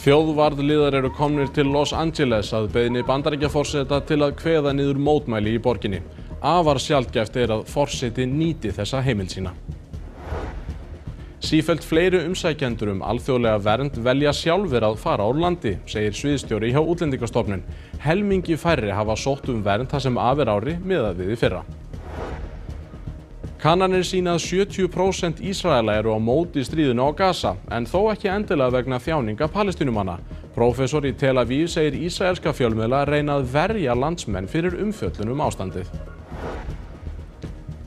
Þjóðvarðliðar eru komnir til Los Angeles að beiðni Bandaríkjaforseta til að kveða niður mótmæli í borginni. Afar sjaldgæft að forseti nýti þessa heimild sína. Sífellt fleiri umsækjendur alþjóðlega vernd velja sjálfir að fara úr landi, segir sviðsstjóri hjá Útlendingastofnun. Helmingi færri hafa sótt vernd það sem af ári miðað við í fyrra. Kannanir sýna að 70% Ísraela eru á móti stríðinu á Gaza, en þó ekki endilega vegna þjáninga Palestínumanna. Prófessor í Tel Aviv segir ísraelska fjölmiðla reyna að verja landsmenn fyrir umfjöllun ástandið.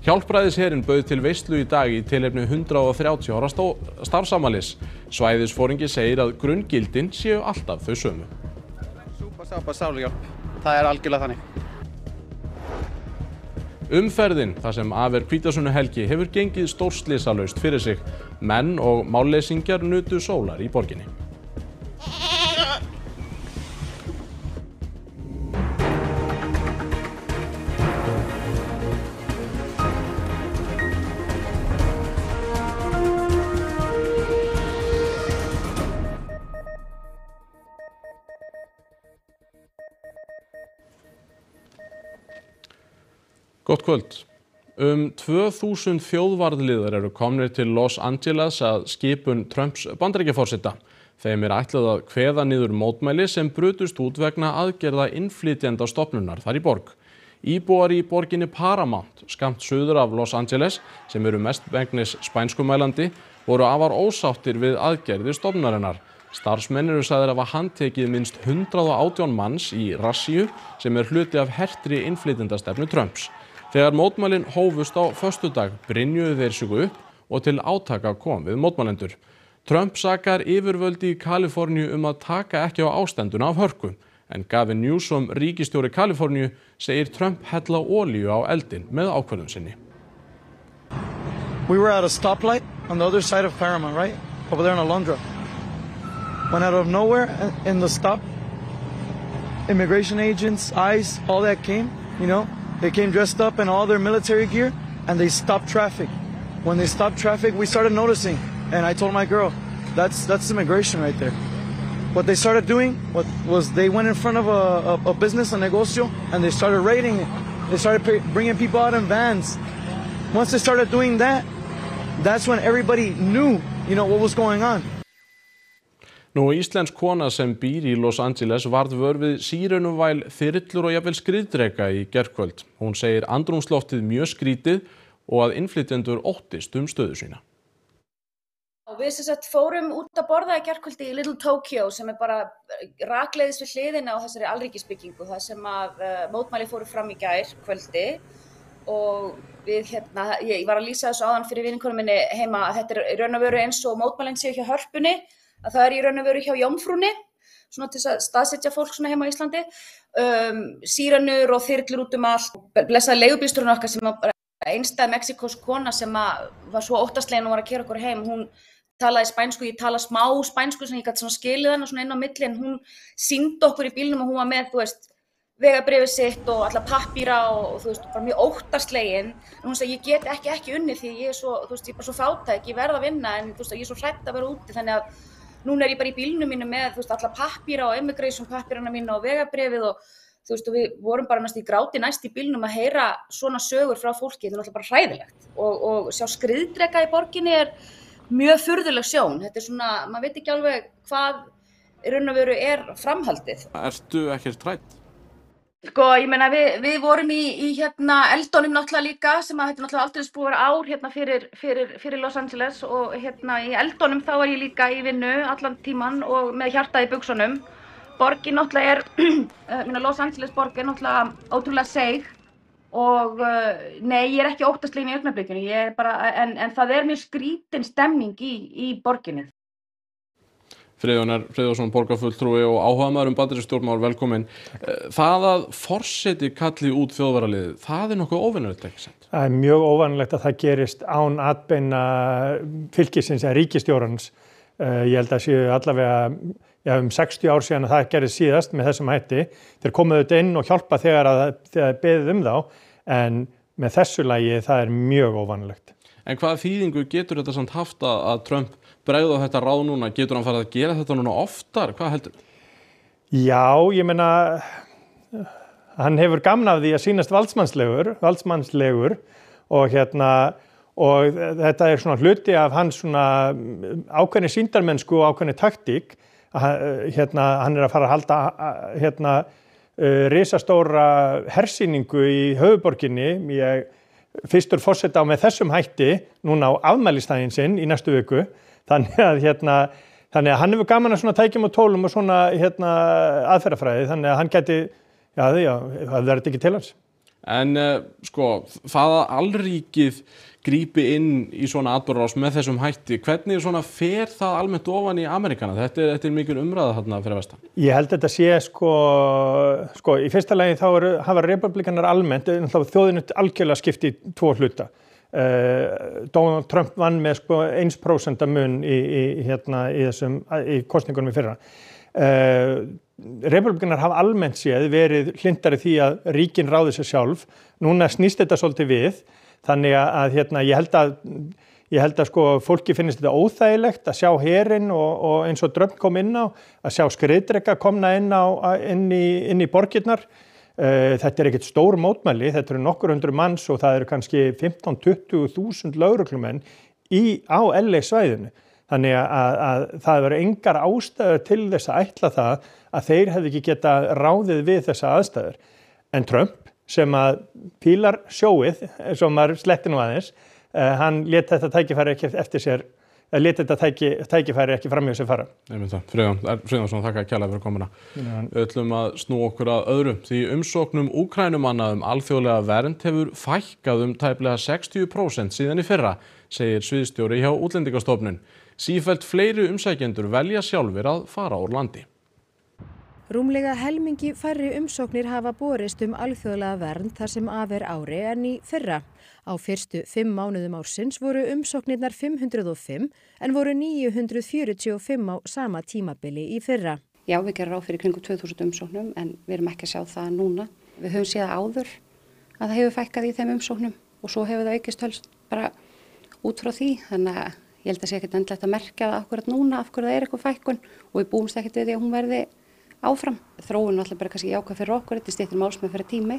Hjálpræðisherinn bauð til veislu í dag í tilefni 130 ára starfsafmælis. Svæðisforingi segir að grunngildin séu alltaf þau sömu. Það algjörlega þannig. Umferðin, þar sem af hvítasunnuhelgi, hefur gengið stórslysalaust fyrir sig. Menn og málleysingjar nutu sólar í borginni. Gott kvöld. 2000 þjóðvarðliðar eru komnir til Los Angeles að skipun Trumps Bandaríkjaforseta. Þeim ætlað að kveða niður mótmæli sem brutust út vegna aðgerða innflytjendastofnunar þar í borg. Íbúar í borginni Paramount, skammt suður af Los Angeles, sem eru mestmegnis spænskumælandi, voru afar ósáttir við aðgerðir stofnunarinnar. Starfsmenn eru sagðir hafa handtekið minnst 118 manns í rassíu sem hluti af hertri innflytjendastefnu Trumps. Þegar mótmælin hófust á föstudag brynjuðu þeir sig upp og til átaka kom við mótmælendur. Trump sakar yfirvöld í Kaliforníu að taka ekki á ástanduna af hörku, en Gavin Newsom, ríkisstjóri Kaliforníu, segir Trump hella olíu á eldinn með ákvörðun sinni. We were at a stoplight on the other side of Paramount, right? Over there in Alondra. When out of nowhere in the stop, immigration agents, ICE, all that came, They came dressed up in all their military gear and they stopped traffic. When they stopped traffic, we started noticing, and I told my girl, that's immigration right there. What they started doing was they went in front of a business, a negocio, and they started raiding it. They started bringing people out in vans. Once they started doing that, that's when everybody knew, what was going on. Íslensk kona sem býr í Los Angeles varð vör við sírenuvæl, þyrlur og jafnvel skriðdreka í gærkvöld. Hún segir andrúmsloftið mjög skrítið og að innflytjendur óttist stöðu sína. Við fórum út að borða í gærkvöldi í Little Tokyo sem bara rakleiðis við hliðina á þessari alríkisbyggingu, þar sem að mótmæli fóru fram í gærkvöldi. Og við ég var að lýsa þessu áðan fyrir vinkonum minni heima að þetta í raun og veru eins og mótmælin séu hjá Hörpunni, að það í raun og veru hjá Jómfrúnni, svona til að staðsetja fólk svona heima á Íslandi. Sírenur og þyrlur út allt. Blessaði leigubílstjórinn okkar sem var einstæð mexíkósk kona sem var svo óttaslegin og var að keyra okkur heim. Hún talaði spænsku, ég tala smá spænsku sem ég gat svona skilið hana svona inn á milli, en hún sýndi okkur í bílnum og hún var með, vegabréfið sitt og alla pappíra og bara mjög óttaslegin. En hún sagði, ég get ekki unnið því ég svo, ég bara svo fátæk, ég verð að vinna en ég svo hrædd að vera úti, þannig að núna ég bara í bílnum mínu með alla pappíra og immigration pappírana mína og vegabréfið og við vorum bara næst í bílnum að heyra svona sögur frá fólki, þetta náttúrulega bara hræðilegt. Og sjá skriðdreka í borginni mjög furðuleg sjón. Þetta svona, maður veit ekki alveg hvað í raun og veru framhaldið. Ertu ekkert hrædd? Ég meina við vorum í Eldonum náttúrulega líka sem að þetta náttúrulega aldrei búið að vera ár fyrir Los Angeles og í Eldonum þá var ég líka í vinnu allan tíman og með hjartað í buxunum. Borgin náttúrulega Los Angeles borg náttúrulega ótrúlega seig og nei, ég ekki óttaslegin í augnablikinu, en það mjög skrítin stemming í borginni. Friðjón Friðjónsson, borgarfulltrúi og áhugamaður bandarísk stjórnmál, velkomin. Það að forseti kalli út þjóðvarðaliðið, það nokkuð óvenjulegt, ekki sant? Það mjög óvenjulegt að það gerist án atbeina fylkisins eða ríkisstjórans. Ég held að séu allavega 60 ár síðan að það gerist síðast með þessum hætti. Þeir komuðu þetta inn og hjálpa þegar beðið þá, en með þessu lagi það mjög óvenjulegt. En hvaða þýðingu getur þetta samt haft að Trump bregði á þetta ráð núna? Getur hann farið að gera þetta núna oftar? Hvað heldur? Já, ég meina, hann hefur gaman af því að sýnast valdsmannslegur og og þetta svona hluti af hans svona ákveðni sýndarmennsku og ákveðni taktík. Hann að fara að halda risastóra hersýningu í höfuðborginni. Fyrstur forseta á með þessum hætti núna á afmælistaginn sinn í næstu viku. Þannig að hann hefur gaman að svona tækjum og tólum og svona aðferðafræði. Þannig að hann gæti, það verður ekki til hans. En það að alríkið grípi inn í svona atburðarás með þessum hætti, hvernig svona fer það almennt ofan í Amerikana? Þetta er mikil umræða þarna fyrir vestan. Ég held þetta sé í fyrsta lagi þá hafa republikanar almennt, þjóðin algjörlega skipt í tvo hluta. Donald Trump vann með 1% mun í kosningunum í fyrra. Republikanar hafa almennt séð verið hlintari því að ríkin ráði sér sjálf. Núna snýst þetta svolítið við. Þannig að ég held að fólki finnst þetta óþægilegt að sjá herinn og eins og Trump kom inn á, að sjá skriðdreka komna inn í borgirnar. Þetta ekkert stór mótmæli, þetta eru nokkur hundruð manns og það eru kannski 15-20.000 lögreglumenn á LA svæðinu. Þannig að það verður engar ástæður til þess að ætla það að þeir hefði ekki geta ráðið við þessa aðstæður. En Trump, sem að pílar sjóið, eins og maður sletti nú aðeins, hann lét þetta tækifæri ekki eftir sér, lét þetta tækifæri ekki fram hjá sér fara. Friðjónsson, þakka kærlega fyrir komuna. Við ætlum að snúa okkur að öðru. Því umsóknum Úkraínumanna alþjóðlega vernd hefur fækkað tæplega 60% síðan í fyrra, segir sviðsstjóri hjá Útlendingastofnun. Sífellt fleiri umsækjendur velja sjálfir að fara úr landi. Rúmlega helmingi færri umsóknir hafa borist alþjóðlega vernd þar sem af ári en í fyrra. Á fyrstu 5 mánuðum ársins voru umsóknirnar 505 en voru 945 á sama tímabili í fyrra. Já, við gerum ráð fyrir kringum 2000 umsóknum en við erum ekki að sjá það núna. Við höfum séð áður að það hefur fækkað í þeim umsóknum og svo hefur það aukist tölst bara út frá því. Þannig að ég held að sé ekkert endilegt að merkja það akkurat núna af hverju það eitthvað fækkun og við búumst ekkert við því að hún verði áfram. Þróun alltaf bara kannski jákvæð fyrir okkur, þetta styttir málsmeðferðartími.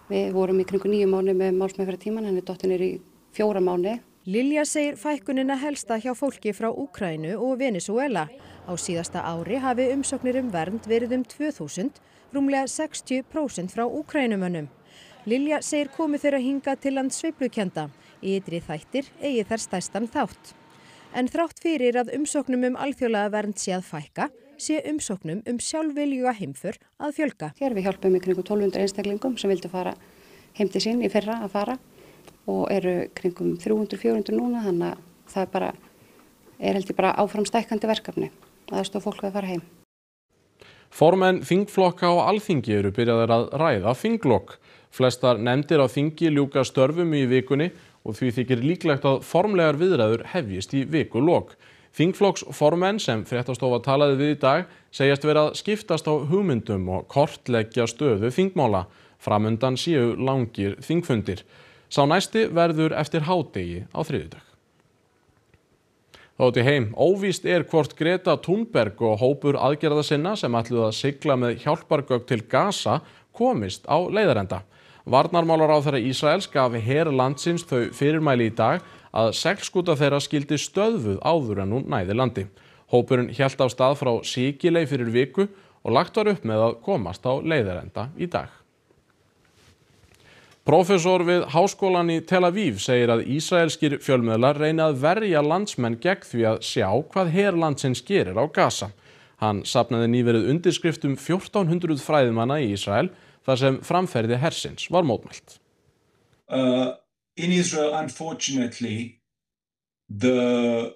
Við vorum í kringum 9 mánuði með málsmeðferðartíman, hann dottin í 4 mánuði. Lilja segir fækkunina helsta hjá fólki frá Úkraínu og Venesúela. Á síðasta ári hafi umsóknir vernd verið 2000, rúmlega 60% frá Úkraínumönnum. Lilja segir komu þeirra hingað til lands sveiflukennda. Ytri þættir eigi þar stærstan þátt. En þrátt fyrir að umsóknum alþjóðlega vernd sé að fækka, sé umsóknum sjálfviljuga heimför að fjölga. Hér við hjálpum í kringum 1200 einstaklingum sem vildu fara heim til sín í fyrra að fara og eru kringum 300-400 núna, þannig að það held ég bara áfram stækkandi verkefni að aðstoða fólk að fara heim. Formenn þingflokka á Alþingi eru byrjaðir að ræða þinglok. Flestar nefndir á þingi ljúka störfum í vikunni og því þykir líklegt að formlegar viðræður hefjist í vikulok. Þingflokksformenn sem Fréttastofa talaði við í dag segjast vera að skiptast á hugmyndum og kortleggja stöðu þingmála. Framundan séu langir þingfundir. Sá næsti verður eftir hádegi á þriðjudag. Þá út í heim. Óvíst hvort Greta Thunberg og hópur aðgerðasinna sem ætluðu að sigla með hjálpargögn til Gaza komist á leiðarenda. Varnarmálaráðherra Ísraels gaf her landsins þau fyrirmæli í dag að seglskúta þeirra skildi stöðvuð áður en hún næði landi. Hópurinn hélt af stað frá Sikiley fyrir viku og lagt var upp með að komast á leiðarenda í dag. Prófessor við Háskólann í Tel Aviv segir að ísraelskir fjölmiðlar reyna að verja landsmenn gegn því að sjá hvað her landsins gerir á Gaza. Hann safnaði nýverið undirskriftum 1400 fræðimanna í Ísrael þar sem framferði hersins var mótmælt. In Israel, unfortunately, the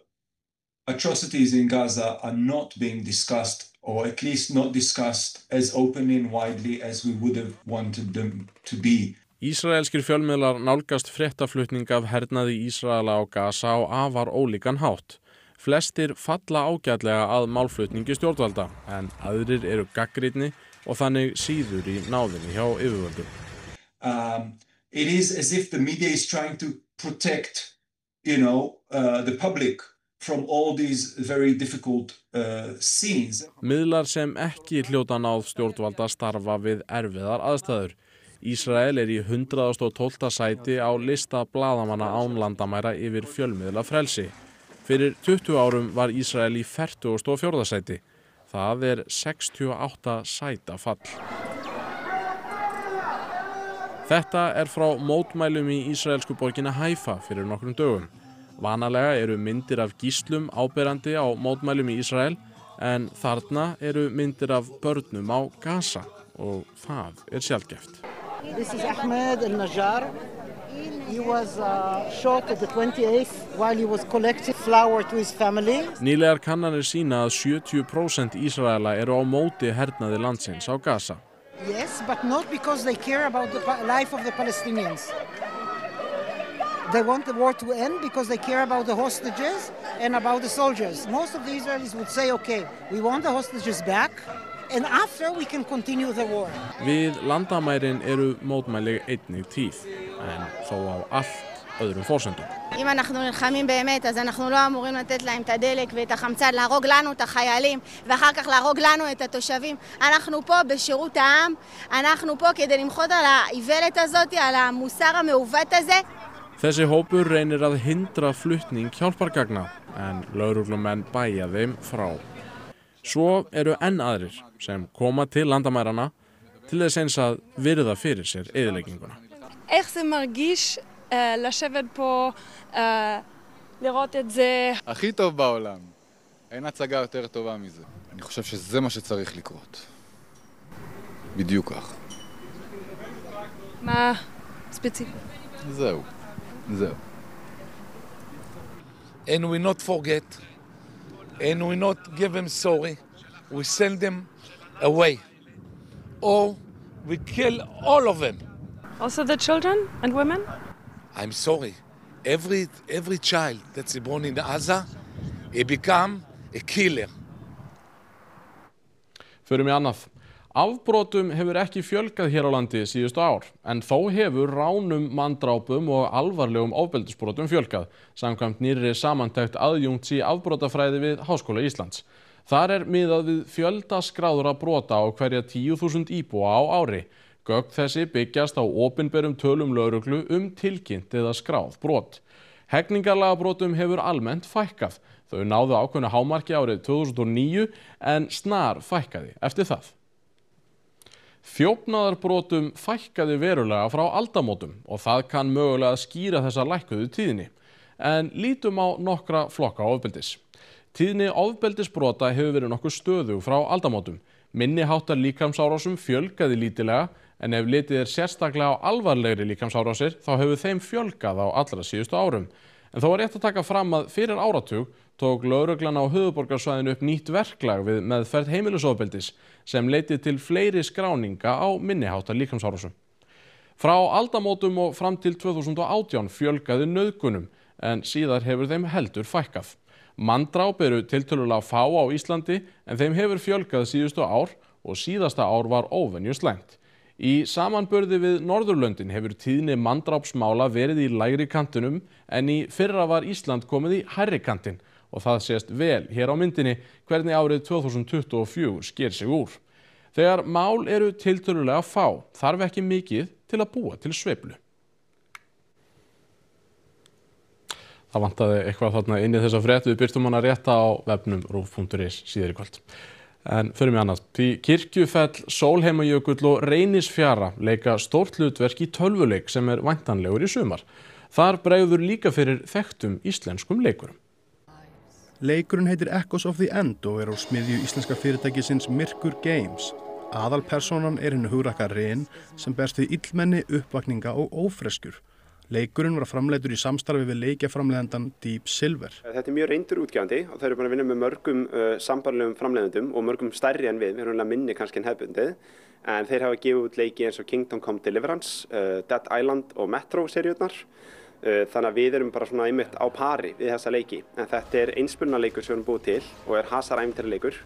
atrocities in Gaza are not being discussed, or at least not discussed as openly and widely as we would have wanted them to be. Ísraelskir fjölmiðlar nálgast fréttaflutning af hernaði Ísraela á Gaza á afar ólíkan hátt. Flestir falla ágætlega að málflutningi stjórnvalda, en aðrir eru gagnrýnni og þannig síður í náðinni hjá yfirvöldum. It is as if the media is trying to protect the public from all these very difficult scenes. Miðlar sem ekki hljóta náð stjórnvalda starfa við erfiðar aðstæður. Ísrael í 112. sæti á lista blaðamanna án landamæra yfir fjölmiðla frelsi. Fyrir 20 árum var Ísrael í 44. sæti. Það 68 sæta fall. Þetta frá mótmælum í ísraelsku borginni Haifa fyrir nokkrum dögum. Vanalega eru myndir af gíslum áberandi á mótmælum í Ísrael, en þarna eru myndir af börnum á Gaza og það sjaldgæft. This is Ahmed al-Najjar. He was shot at the 28th while he was collecting flour to his family. Nýlegar kannanir sýna að 70% Ísraela eru á móti hernaði landsins á Gaza. Yes, but not because they care about the life of the Palestinians. They want the war to end because they care about the hostages and about the soldiers. Most of the Israelis would say, okay, we want the hostages back. And after we can continue the war. Við landamærin eru mótmæli einnig tíð, en þó á allt öðrum forsendum. אם אנחנו נלחמים באמת, אז אנחנו לא אמורים לתת להם את הדלק ואת החמצן, להרוג לנו את החיילים, ואחר כך להרוג לנו את התושבים. אנחנו פה בשירות העם, אנחנו פה כדי למחות על האיוולת הזאת, על המוסר המעוות הזה. Þessi hópur reynir að hindra flutning hjálpargagna, en lögreglumenn bæja þeim frá. Svo eru enn aðrir sem koma til landamærana til þess eins að virða fyrir sér eyðilegginguna. איך זה מרגיש לשבת פה, לראות את זה? הכי טוב בעולם. אין הצגה יותר טובה מזה. אני חושב שזה מה שצריך לקרות. בדיוק כך. מה ספציפית? זהו. And we not forget, and we not give them sorry, we send them away, or we kill all of them. Also the children and women? I'm sorry, every child that's born in Gaza, he become a killer. Förum í annað. Afbrotum hefur ekki fjölgað hér á landi síðustu ár, en þó hefur ránum, manndrápum og alvarlegum ofbeldisbrotum fjölgað, samkvæmt nýrri samantekt aðjúnkts í afbrotafræði við Háskóla Íslands. Þar miðað við fjölda skráðra brota á hverja 10.000 íbúa á ári. Gögn þessi byggjast á opinberum tölum lögreglu tilkynnt eða skráð brot. Hegningarlagabrotum hefur almennt fækkað. Þau náðu ákveðnu hámarki árið 2009 en snar fækkaði eftir það. Þjófnaðarbrotum fækkaði verulega frá aldamótum og það kann mögulega að skýra þessa lækkuðu tíðni. En lítum á nokkra flokka ofbeldis. Tíðni ofbeldisbrota hefur verið nokkuð stöðug frá aldamótum. Minni háttar líkamsárásum fjölgaði lítilega, en ef litið sérstaklega á alvarlegri líkamsárásir þá hefur þeim fjölgað á allra síðustu árum. En þó rétt að taka fram að fyrir áratug tók lögreglan á höfuðborgarsvæðinu upp nýtt verklag við meðferð heimilisofbeldis sem leiddi til fleiri skráninga á minni háttar líkamsárásum. Frá aldamótum og fram til 2018 fjölgaði nauðgunum, en síðar hefur þeim heldur fækkað. Manndráp eru tiltölulega fá á Íslandi, en þeim hefur fjölgað síðustu ár og síðasta ár var óvenju slæmt. Í samanburði við Norðurlöndin hefur tíðni manndrápsmála verið í lægri kantinum, en í fyrra var Ísland komið í hærri kantinn og það sést vel hér á myndinni hvernig árið 2024 sker sig úr. Þegar mál eru tiltölulega fá, þarf ekki mikið til að búa til sveiflu. Það vantaði eitthvað þarna inn í þessa frétt, við birtum hana rétta á vefnum rúv.is síðar í kvöld. En förum við annað. Því Kirkjufell, Sólheimajökull og Reynisfjara leika stórt hlutverk í tölvuleik sem væntanlegur í sumar. Þar bregður líka fyrir þekktum íslenskum leikurum. Leikurinn heitir Echoes of the End og á smiðju íslenska fyrirtækisins Myrkur Games. Aðalpersonan hinn hugrakka Ren sem berst við illmenni, uppvakninga og ófreskur. Leikurinn var framleiddur í samstarfi við leikjaframleiðandann Deep Silver. Þetta mjög reyndur útgefandi og þau eru búin að vinna með mörgum sambærilegum framleiðendum og mörgum stærri en við erum minni kannski en hefðbundið. En þeir hafa gefið út leiki eins og Kingdom Come Deliverance, Dead Island og Metro seríurnar. Þannig að við erum bara svona einmitt á pari við þessa leiki. En þetta einspurnaleikur sem við erum búið til og hasarævintýraleikur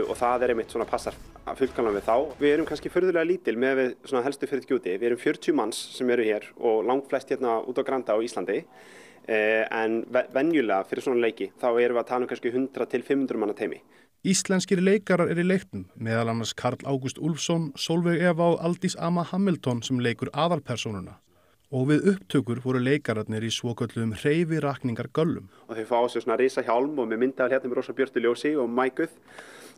og það einmitt svona passar fullkomlega við þá. Við erum kannski furðulega lítil með við svona helstu fyrirtæki úti. Við erum 40 manns sem eru hér og langflest hérna út á Granda á Íslandi. en venjulega fyrir svona leiki þá erum við að tala kannski 100 til 500 manna teymi. Íslenskir leikarar í leiknum, meðal annars Karl Ágúst Úlfsson, Sólveig Eva og Aldís Ama Hamilton sem leikur aðalpersónuna. Og við upptökur voru leikararnir í svokölluðum hreyfirakningargöllum. Og þau fá á sig svona risa hjálm og með myndaðar með rosa björtu ljósi og mækuð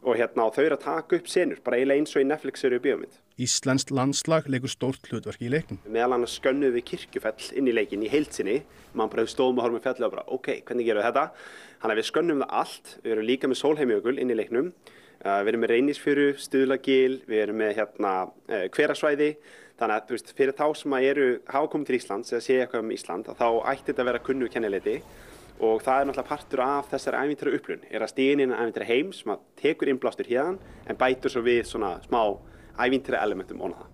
og og þau eru að taka upp senur, bara eiginlega eins og í Netflix-seríu bíómynd. Íslenskt landslag leikur stórt hlutverk í leiknum. Meðal annars skönnuðum við Kirkjufell inn í leikin í heild sinni. Man bara stóðum og horfum með fjalli og bara, ok, hvernig gerum við þetta? Þannig að við skönnum það allt. Við erum líka með Sólheimajökul inn í leiknum. Við erum með Reynisfjöru, Stuðlagil, við erum með Hverasvæði. Þannig að fyrir þá sem hafa komið til Íslands eða sé eitthvað Ísland, þá ætti þetta að vera kunnu kennileiti. Og það náttúrulega partur af þessari ævintýra upplifun, að stíga inn í ævintýra heim sem að tekur innblástur héðan en bætur svo við svona smá ævintýra elementum ofan það.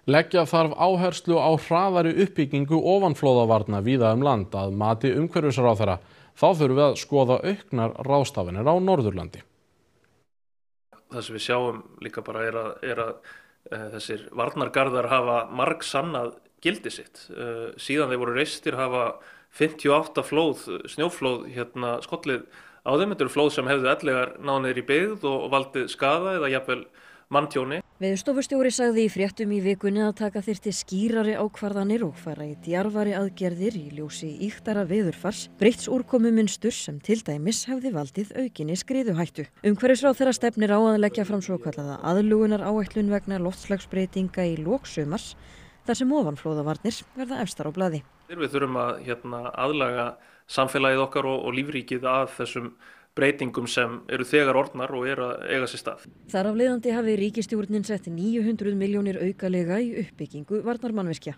Leggja þarf áherslu á hraðari uppbyggingu ofanflóðavarna víða land að mati umhverfisráðherra. Þá þurfum við að skoða auknar ráðstafanir á Norðurlandi. Það sem við sjáum líka bara er að þessir varnargarðar hafa margsannað gildi sitt. Síðan þeir voru reistir hafa 58 snjóflóð skollið á þeim. Þetta eru flóð sem hefðu ellegar náð niður í byggð og valdið skaða eða jafnvel manntjóni. Veðurstofustjóri sagði í fréttum í vikunni að taka þyrfti skýrari ákvarðanir og fara í djarfari aðgerðir í ljósi ýktara veðurfars, breytts úrkomumynsturs sem til dæmis hefði valdið aukinni skriðuhættu. Umhverfisráðherra stefnir á að leggja fram svokallaða aðlögunaráætlun vegna loftslagsbreytinga í lok sumars, þar sem ofanflóðavarnir verða efstar á blaði. Við þurfum að aðlaga samfélagið okkar og lífríkið að þessum breytingum sem eru þegar orðnar og eru að eiga sér stað. Þar af leiðandi hafi ríkisstjórnin sett 900 milljónir aukalega í uppbyggingu varnarmannvirkja.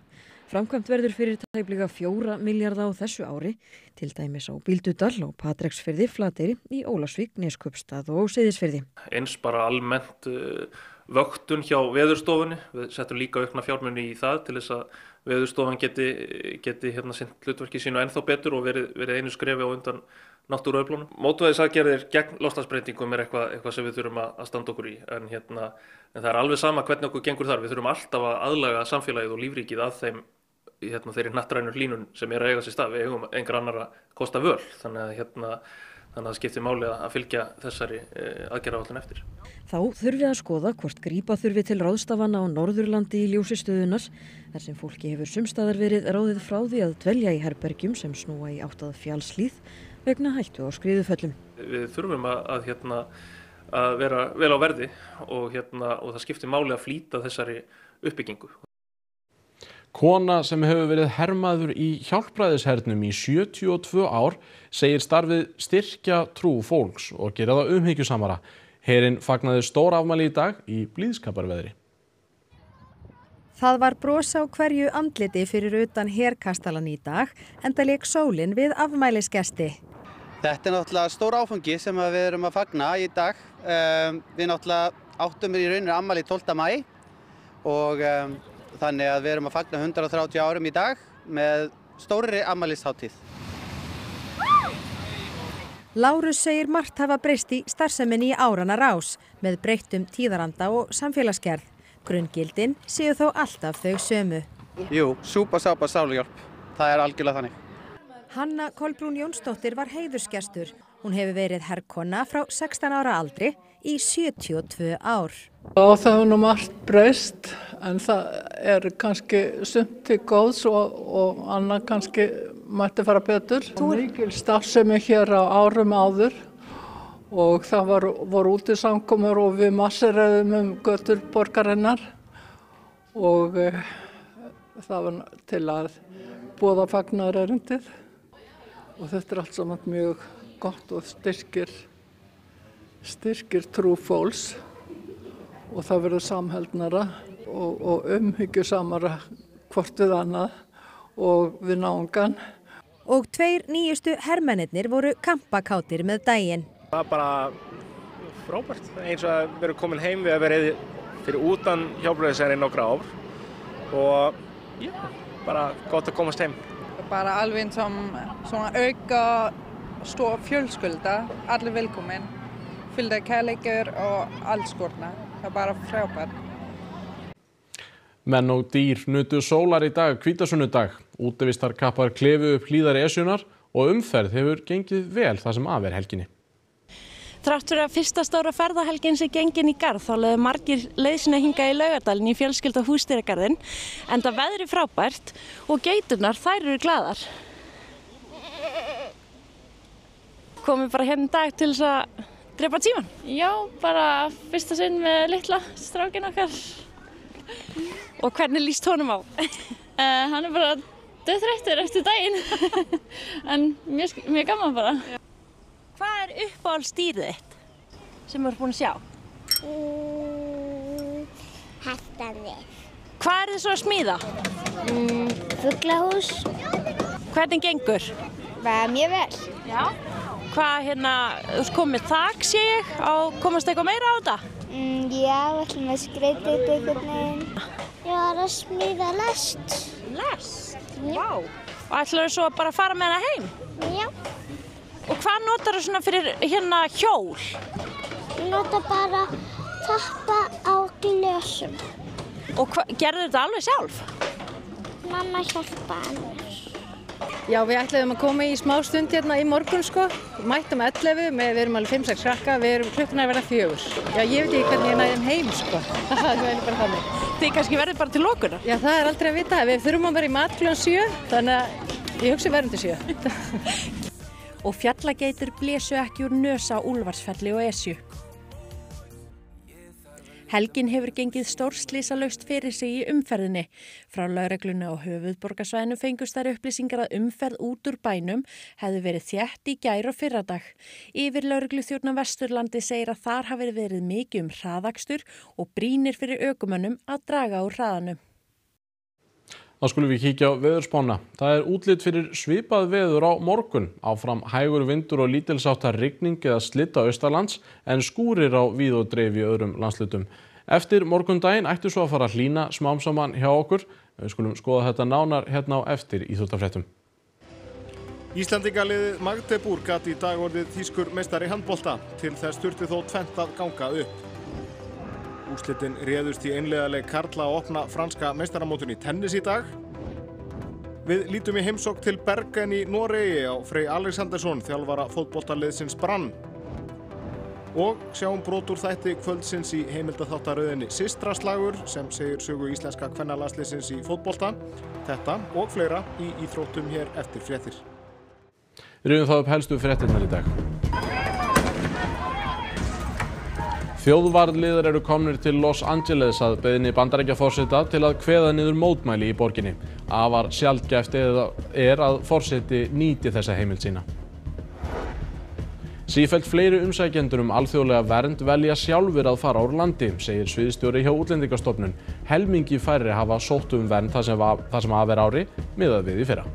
Framkvæmt verður fyrir tæplega 4 milljarða á þessu ári, til dæmis á Bíldudal og Patreksfirði, Flateyri, í Ólafsvík, Neskaupstað og Seyðisfirði. Eins bara almennt vöktun hjá Veðurstofunni. Við settum líka aukna fjármuni í það til þess að Veðurstofan geti sinnt hlutverki sínu ennþá betur og verið einu skrefi á undan náttúruöflunum. Mótvægisaðgerðir gegn loftslagsbreytingum eitthvað sem við þurfum að standa okkur í. En það er alveg sama hvernig okkur gengur þar. Við þurfum alltaf að aðlaga samfélagið og lífríkið að þeirri hnattrænu hlýnun sem að eiga sér stað. Við eigum engar annar að kosta völ. Þannig að það skiptir máli að fylgja þessari aðgerðaáætlun eftir. Þá þurfi að skoða hvort grípa þurfi til ráðstafana á Norðurlandi í ljósi stöðunnar, þar sem fólki hefur sumstaðar verið ráðið frá því að dvelja í herbergjum sem snúa í átt að fjallshlíð vegna hættu á skriðuföllum. Við þurfum að vera vel á verði og það skiptir máli að flýta þessari uppbyggingu. Kona sem hefur verið hermaður í hjálpræðishernum í 72 ár segir starfið styrkja trú fólks og gera það umhyggjusamara. Herinn fagnaði stórafmæli í dag í blíðskaparveðri. Það var bros á hverju andliti fyrir utan herkastalan í dag, enda lék sólin við afmælisgesti. Þetta náttúrulega stór áfangi sem við erum að fagna í dag. Við náttúrulega áttum í rauninni afmæli 12. maí og þannig að við erum að fagna 130 árum í dag með stórri afmælishátíð. Lárus segir margt hafa breyst í starfseminni í áranna rás með breyttum tíðaranda og samfélagsgerð. Grunngildin séu þó alltaf þau sömu. Jú, súpa, sápa, sáluhjálp. Það er algjörlega þannig. Hanna Kolbrún Jónsdóttir var heiðursgestur. Hún hefur verið herkona frá 16 ára aldri í 72 ár. Og það hefur nú margt breyst, en það er kannski sumt til góðs og annað kannski mætti fara betur. Mikil starfsemi hér á árum áður og það voru útisamkomur og við massareðum götur borgarinnar og það var til að boða fagnaðarerindið og þetta er allt saman mjög gott og styrkir trú fólks og það verður samheldnara og umhyggjusamara hvort við annað og við náungan. Og 2 nýjustu hermennirnir voru kampakátir með daginn. Það er bara frábært, eins og að vera komin heim við að vera fyrir utan hjálpræðisherinn nokkra ár og já, bara gott að komast heim. Bara alveg som svona auka stór fjölskylda, allir velkomin, fyllda kærleikar og alls konar. Það er bara frábært. Menn og dýr nutu sólar í dag, hvítasunnudag. Útivistarkappar klefu upp hlíðar Esjunnar og umferð hefur gengið vel það sem af helginni. Þrátt fyrir að fyrsta stóra ferðahelgin sé gengin í garð þá lögðu margir leið sína hingað í Laugardalinn í fjölskylda húsdýragarðinn enda veðri frábært og geiturnar þær eru glaðar. Komið bara hérna í dag til þess að drepa tímann? Já, bara fyrsta sinn með litla strákinn okkar. Og hvernig líst honum á? Hann er bara dauðþreyttur eftir daginn, en mjög gaman bara. Hvað er uppáhaldsdýrið þitt sem þú ert búin að sjá? Hestarnir. Hvað er þið svo að smíða? Fuglahús. Hvernig gengur? Bara mjög vel. Já. Hvað þú komið þak sé ég, komast eitthvað meira á þetta? Já, við ætlum að skreyta þetta einhvern veginn. Ég var að smíða lest. Lest? Já. Og ætlarðu svo bara að fara með hana heim? Já. Og hvað notar þú svona fyrir hjól? Ég nota bara tappa á glösum. Og gerðu þetta alveg sjálf? Mamma hjálpaði mér. Já, við ætluðum að koma í smá stund hérna í morgun sko. Mættum 11, við erum alveg 5-6 krakka, klukkan er að verða 4. Já, ég veit ekki hvernig ég næði heim sko. Það er bara þannig. Þið kannski verðið bara til lokunar? Já, það er aldrei að vita. Við þurfum að vera í mat klukkan 7, þannig að ég hugsi verðum til 7. Og fjallageitur blésu ekki úr nös á Úlfarsfelli og Esju. Helgin hefur gengið stórslysalaust fyrir sig í umferðinni. Frá lögreglunni á höfuðborgarsvæðinu fengust þær upplýsingar að umferð út úr bænum hefði verið þétt í gær og fyrradag. Yfirlögregluþjónn á Vesturlandi segir að þar hafi verið mikið hraðakstur og brýnir fyrir ökumönnum að draga úr hraðanum. Þá skulum við kíkja á veðurspána. Það er útlit fyrir svipað veður á morgun. Áfram hægur vindur og lítilsháttar rigning eða slitta austanlands en skúrir á víð og dreif í öðrum landshlutum. Eftir morgundaginn ættu svo að fara að hlýna smám saman hjá okkur. Við skulum skoða þetta nánar hérna á eftir íþróttafréttum. Íslandingaliðið Magdeburg gat í dag orðið þýskur meistari handbolta. Til þess þurfti þó tvennt að ganga upp. Úrslitin réðust í einliðaleik karla að opna franska meistaramótinu í tennis í dag. Við lítum í heimsókn til Bergen í Noregi á Frey Alexandersson, þjálfara fótboltaliðsins Brann. Og sjáum brot úr þætti kvöldsins í heimildaþáttaröðinni Systraslagur sem segir sögu íslenska kvennalandsliðsins í fótbolta. Þetta og fleira í íþróttum hér eftir fréttir. Við rifjum það upp helstu fréttirnar í dag. Þjóðvarðliðar eru komnir til Los Angeles að beiðni Bandaríkjaforseta til að kveða niður mótmæli í borginni. Afar sjaldgæft er að forseti nýti þessa heimild sína. Sífellt fleiri umsækjendur alþjóðlega vernd velja sjálfir að fara úr landi, segir sviðsstjóri hjá Útlendingastofnun. Helmingi færri hafa sótt vernd það sem af ári miðað við í fyrra.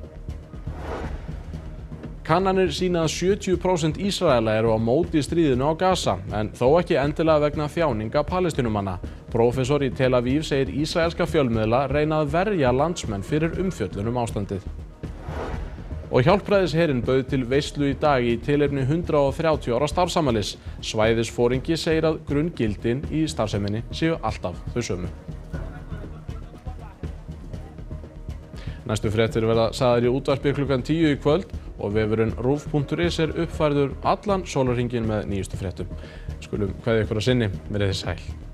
Kannanir sýna að 70% Ísraela eru á móti stríðinu á Gaza, en þó ekki endilega vegna þjáninga Palestínumanna. Prófessor í Tel Aviv segir ísraelska fjölmiðla reyna að verja landsmenn fyrir umfjöllun ástandið. Og Hjálpræðisherinn bauð til veislu í dag í tilefni 130 ára starfsafmælis. Svæðisforingi segir að grunngildin í starfseminni séu alltaf þau sömu. Næstu fréttir verða sagðar í útvarpi klukkan 10 í kvöld og vefurinn rúv.is er uppfærður allan sólarhringinn með nýjustu fréttum. Skulum kveðja ykkur að sinni, verið þið sæl.